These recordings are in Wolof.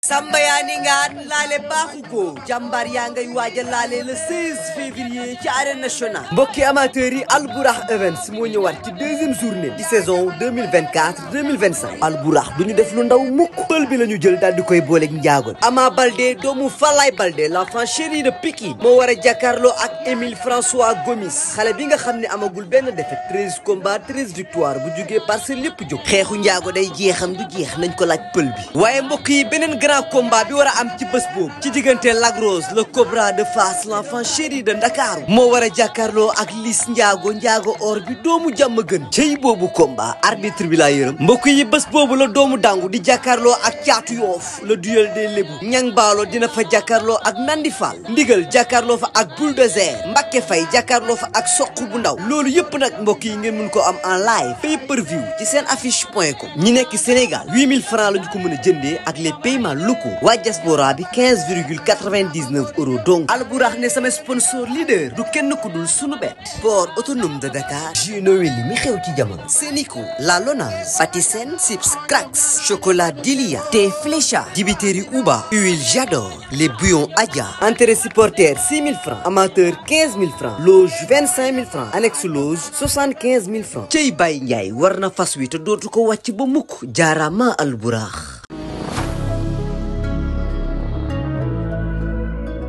Samba yaa ni ngaan laale baaxu ko jàmbaar yaa ngay waaja laale le 16 février ci arène nationale mbokki amateurs yi Albourakh Events moo ñëwaat ci deuxième journée ci saison 2024-2025 Albourakh du ñu def lu ndaw mukk pël bi la ñu jël daal di koy booleeg njaagoon Ama Baldé doomu Falaye Baldé l'enfant chéri de Pikine moo war a jàkkaarloo ak Émile François Gomis xale bi nga xam ne amagul benn défaite 13 combats 13 victoires bu jugee Parcelles lépp jóg xeexu njaago day jeexam du jeex nañ ko laaj pël bi waaye mbokk yi beneen grand combat bi war a am ci bés boobu ci diggante Lac Rose le Cobra de Fass l'enfant chéri de Ndakaaru moo war a jàkkaarloo ak Liss Ndiago or bi doomu jàmm gën cey boobu combat arbitre bi laa yërëm mbokk yi bés boobu la doomu dangu di jàkkaarloo ak Caatu Yoof le duel des Lébu Ñang Baalo dina fa jàkkaarloo ak Nandi Fall Ndigal jàkkaarloo fa ak Bulldozer Mbacké Faye jàkkaarloo fa ak Soq bu ndaw loolu yëpp nag mbokk yi ngeen mën ko am en live pay-per-view ci seen affiche.com ñi nekk Sénégal 8000 francs la ñu ko mën a jëndee ak les paiements locaux waa diaspora bi 15,99 € donc Albourakh ne sama sponsor leader du kenn ku dul sunu bet port autonome de Dakar Gino Weli mi xew ci jamono Sénico La Lonase Patisen Sips Cracks chocolat Dilia thé Flécha dibiteri Uba huile J'adore les bouillons Adja entrée supporter 6 000 francs amateur 15 000 francs loge 25 000 francs annexe loge 75 000 francs cey Baye Ndiaye war na fas wi te dootu ko wàcc ba mukk jaarama Albourakh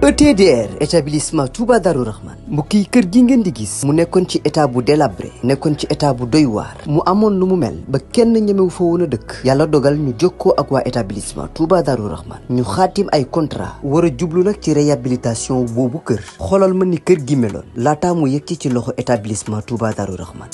ETDR établissement Touba Darou Rahman mbokki kër gi ngeen di gis mu nekkoon ci état bu délabré nekkoon ci état bu doy waar mu amoon lu mu mel ba kenn ñemewu fa woon a dëkk yàlla dogal ñu jokkoo ak waa établissement Touba Darou Rahman ñu xaatim ay contrat war a jublu nag ci réhabilitation boobu kër xoolal ma ni kër gi meloon laataa mu yegg ci loxo établissement Touba Darou Rahman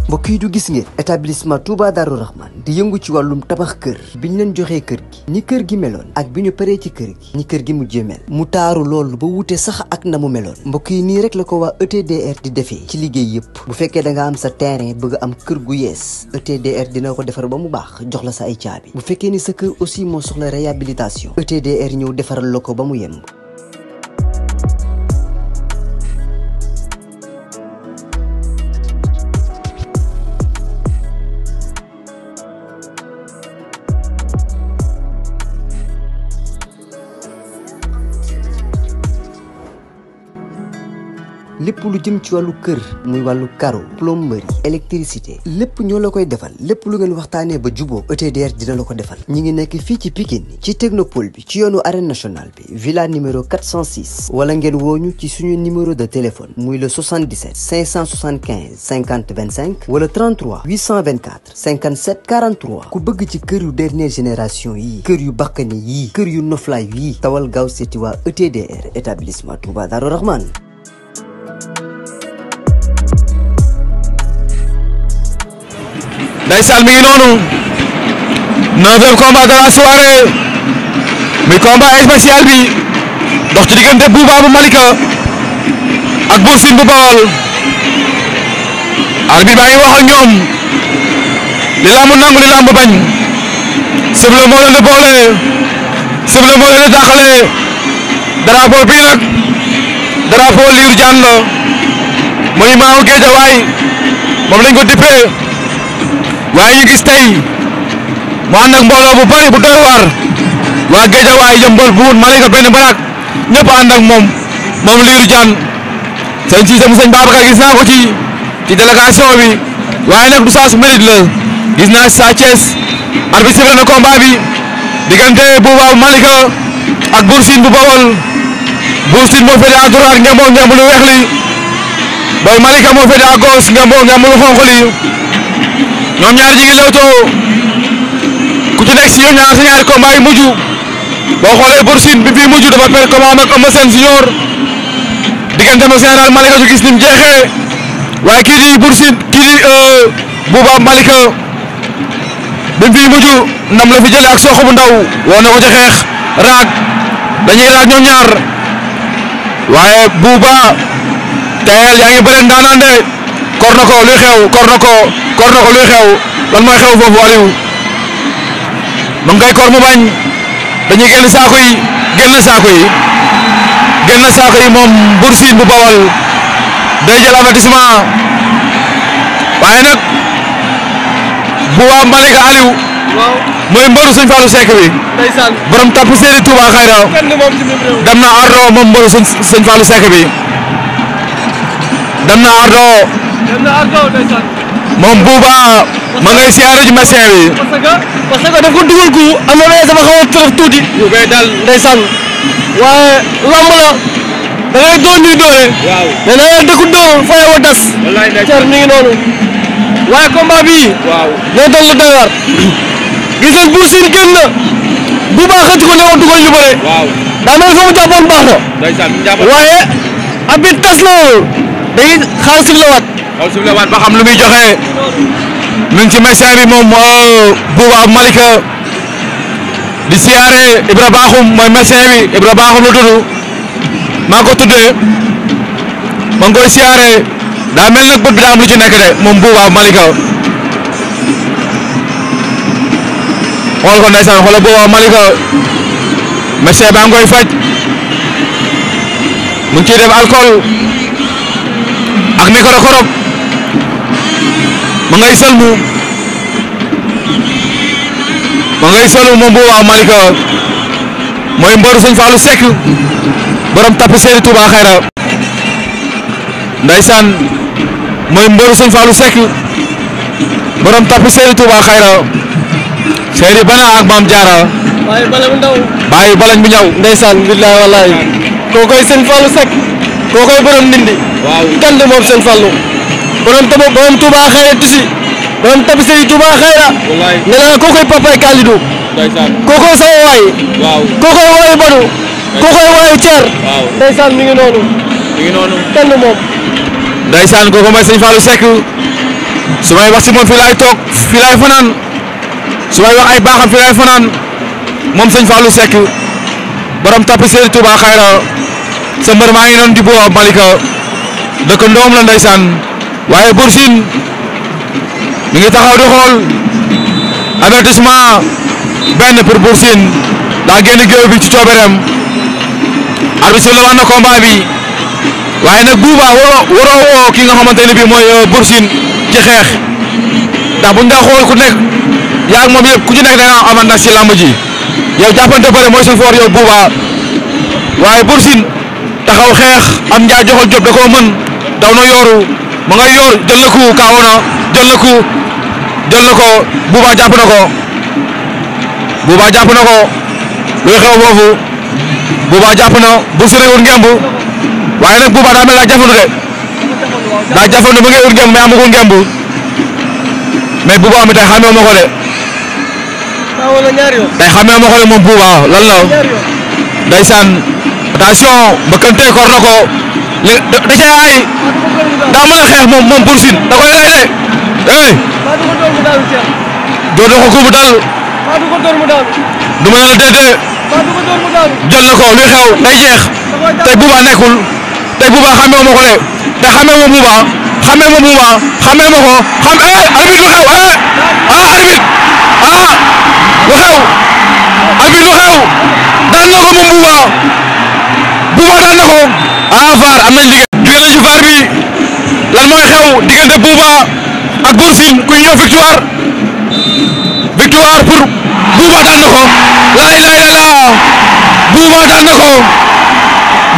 mbokk yi du gis ngeen établissement Touba Darou Rahman di yëngu ci wàllum tabax kër bi ñu leen joxee kër gi ni kër gi meloon ak bi ñu paree ci kër gi ni kër gi mujjee mel mu taaru loolu ba wute sax ak na mu meloon mbokk yi nii rek la ko waa ETDR di defee ci liggéey yëpp bu fekkee da nga am sa terrain bëgg am kër gu yees ETDR dina ko defar ba mu baax jox la sa ay caabi bu fekkee ni sa kër aussi moo soxla réhabilitation ETDR ñëw defaral la ko ba mu yemb lépp lu jëm ci wàllu kër muy wàllu carreau plomberie électricité lépp ñoo la koy defal lépp lu ngeen waxtaanee ba juboo ETDR dina la ko defal ñi ngi nekk fii ci Pikine ci technopole bi ci yoonu arène nationale bi villa numéro 406 wala ngeen wooñu ci suñu numéro de téléphone muy le 77 575 50 25 wala 33 824 57 43 ku bëgg ci kër yu dernière génération yi kër yu bakkane yi kër yu noflaay yi tawal gaaw seeti waa ETDR établissement Touba Darou Rahman Ndeysaan mi ngi noonu 9e combat de la soirée muy combat spécial bi dox ci diggante Bouba bu Malika ak Bour Sine bu Bawol arbitre baa ngi wax ak ñoom li lamb nangu li lamb bañ sifflet moo leen di boole sifflet moo leen di taxale drapeau bi nag drapeau Lirou Diane la muy maamu Guédiawaye moom lañ ko dippee waaye ñu gis tey mu ànd ak mbooloo bu bari bu doy waar waa Guédiawaye Yeumbeul Bour Malika benn barak ñëpp ànd ak moom Lirou Diane sëñ Cissé mu sëñ Babacar gis naa ko ci délégation bi waaye nag du saa su mérite la gis naa Sa Thiès arbitre sifflé na combat bi diggante Bouba bu Malika ak Bour Sine bu Bawol Bour Sine moo féete à droite ngemboo ngemb lu weex li Boy Malika moo féete à gauche ngemboo ngemb lu xonq li ñoom ñaar ñi ngi lewtoo ku ci nekk si ñoom ñaar sa ñaari combat yi mujj boo xoolee Bour Sine bi bii mujj dafa perdre combat ak Eumeu Sène Junior diggante ma général Malika ñu gis ni mu jeexee waaye kii di Bour Sine kii di Bouba Malika bi mu fi mujj ndam la fi jëlee ak Sokh bu ndaw woo na ko ci xeex raag dañuy raag ñoom ñaar waaye Bouba teel yaa ngi bëre ndaanaan de kor na ko luy xew kor na ko luy xew lan mooy xew foofu Aliou ma ngay kor mu bañ dañuy génn saako yi moom Bour Sine bu Bawal day jël avertissement waaye nag bu waa Malika Aliou mooy mbëru Sëñ Fallou Seck bi borom tapp séeri Touba Xayra dem na Ardo moom mbëru Sëñ Fallou Seck bi dem na Ardo moom Bouba ma ngay siyaare ji médecin bi parce que daf ko dugal ku am na sama xaw a trop tuuti ndeysaan waaye lamb la da ngay doon ñuy doole mais da ngay dëkku doo fay wa das cer mi ngi noonu waaye combat bii ñoo doon lu doy war gis ngeen Bour Sine génn na Bouba xëcc ko ne ko dugal ñu bëre daa mel fa mu jàppoon baax na waaye abit tas na dañuy xaar siflewaat ba xam lu muy joxe mi ngi ci médecin bi moom Bouba Malika di siyaare Ibra Bakhoum mooy médecin bi Ibra Bakhoum la tudd maa ko tuddee ma ngi koy siyaare daa mel nag bët bi daa am lu ci nekk de moom Bouba Malika xool ko ndeysaan xoolal Bouba Malika médecin baa ngi koy faj mu ngi ciy def alcool ak micro korop ma ngay sëlmu moom Bouba Malika mooy mbëru Sëñ Fallou Seck borom tapp séeri Touba Xayra ndeysaan mooy mbëru Sëñ Fallou Seck borom tapp séeri Touba Xayra séeri bana ak Maam Jaara bàyyi balañ bu ndaw bàyyi balañ bu ñaw ndeysaan billahi wallahi kookoy Sëñ Fallou Seck kookoy borom ndindi kan de moom Sëñ Fallou borom Touba Xayra tisi borom tapp séeri Touba Xayra nee naa kookoy papay Kalidou kookoy sama waay kookoy waayu Badou kookoy waayu Thier ndeysaan mi ngi noonu kenn moom ndeysaan kooku mooy Sëñ Fallou Seck su may wax ci moom fii laay toog fii laay fanaan su may wax ay baaxam fii laay fanaan moom Sëñ Fallou Seck borom tapp séeri Touba Xayra sa mbër maa ngi noonu di Bouba Malika dëkk ndoom la ndeysaan waaye Bour Sine mi ngi taxaw di xool avertissement benn pour Bour Sine daa génn géew bi ci coobereem arbitre la wax na combat bi waaye nag Bouba waroo woo ki nga xamante ne bii mooy Bour Sine ci xeex ndax buñ daa xool ku nekk yaa ak moom yëpp ku ci nekk da nga amal na si lamb ji yow jàppante bëre mooy sa foor yow Bouba waaye Bour Sine taxaw xeex am njaa joxal job da koo mën daw na yooru ma ngay yoor jël na ku kaawo na jël na ko Bouba jàpp na ko luy xew foofu Bouba jàpp na Bour Sine wut ngemb waaye nag Bouba daa mel daa jafandu ba ngay wut ngemb mais amagul ngemb mais Bouba mi tey xamee ma ko de tey xamee ma ko de moom Bouba lan la ndeysaan attention mbëkkante kor na ko da cee ay daa mën a xeex moom Bour Sine da koy rey de door na ko kubu dal du ma ne la déedéet jël na ko luy xew day jeex tey Bouba nekkul tey Bouba xamee ma ko de te xamee ma Bouba xamee ma ko arbitre lu xew arbitre lu xew daan na ko moom Bouba daan na ko VAR am nañ liggéey jóge nañ ci VAR bi lan mooy xew diggante Bouba ak Bour Sine kuy ñëw victoire pour Bouba daan na ko laa ilaaha illallaah Bouba daan na ko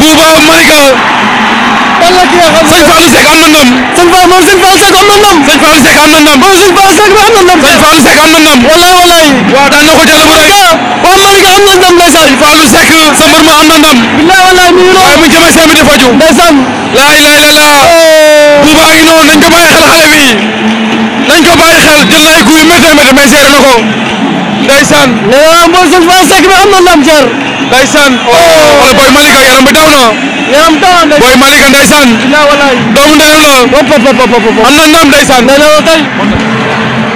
Bouba Malika wala ki nga xam Sëñ Fallou Seck am na ndam Sëñ Fallou Seck am na ndam Sëñ Fallou Seck am na ndam Sëñ Fallou Seck am na ndam Sëñ Fallou Seck am na ndam wallaay waaw daan na ko jël bu rëy waa Malika am na ndam ndeysaan Sëñ Fallou Seck sa mbër ma am na ndam billaay wallaay mi ngi noonu waaye mu jëmee seen bi di faju ndeysaan laa ilaaha illallaah Bouba ngi noonu nañ ko bàyyi xel xale bi nañ ko bàyyi xel jël na ay coups yu métti mais seere na ko ndeysaan nee naa Mbour Sëñ Fallou Seck bi am na ndam Thier ndeysaan wala Boy Malika yaram bi daw na Boy Malika ndeysaan doomu ndeyam la am na ndam ndeysaan nee na tey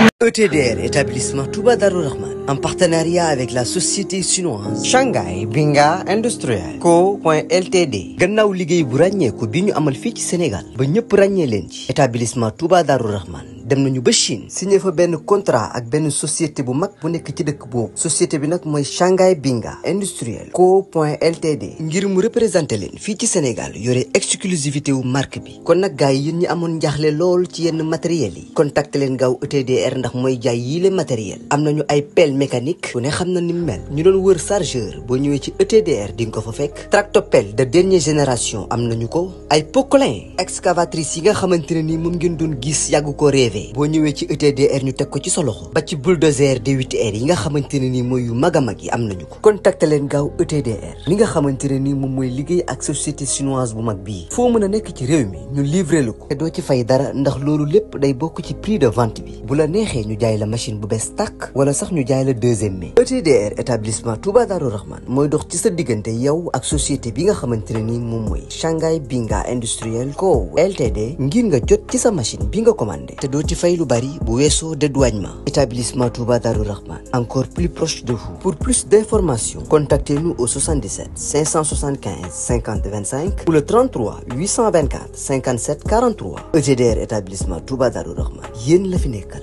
ETDR, établissement Touba Darou Rahman, en partenariat avec la société chinoise Shanghai Binga Industriel Co.Ltd. gannaaw liggéey bu ràññeeku bi ñu amal fii ci Sénégal ba ñëpp ràññee leen ci établissement Touba Darou Rahman dem nañu ba Chine signé fa benn contrat ak benn société bu mag bu nekk ci dëkk boobu société bi nag mooy Shanghai Binga Industriel Co.Ltd. ngir mu représenté leen fii ci Sénégal yore exclusivité wu marque bi kon nag gars yi yéen ñi amoon njaaxle lool ci yenn matériels yi contacté leen gaaw ETDR ndax mooy jaay yii le matériel am nañu ay pelle mécanique ku ne xam na ni mu mel ñu doon wër chargeur boo ñëwee ci ETDR di nga ko fa fekk tractopelle de dernière génération am nañu ko ay poquelin excavatrice yi nga xamante ne nii moom ngeen doon gis yàgg ko rêvé boo ñëwee ci ETDR ñu teg ko ci sa loxo ba ci bulldozer D8R yi nga xamante ne nii mooy yu mag a mag yi am nañu ko contacté leen gaaw ETDR li nga xamante ne nii moom mooy liggéey ak société chinoise bu mag bii foo mën a nekk ci réew mi ñu livré la ko te doo ci fay dara ndax loolu lépp day bokk ci prix de vente bi bu la neexee ñu jaay la machine bu bees tàkk wala sax ñu jaay la deuxième mai ETDR établissement Touba Darou Rahman mooy dox ci sa diggante yow ak société bi nga xamante ne nii moom mooy Shanghai Binga Industriel Co Ltd ngir nga jot ci sa machine bi nga commandé te doo ci fay lu bari bu weesoo dédouanement établissement Touba Darou Rahman encore plus proche de vous pour plus d'informations contactez-nous au 77 575 50 25 ou le 33 824 57 43 ETDR établissement Touba Darou Rahman yéen la fi nekkal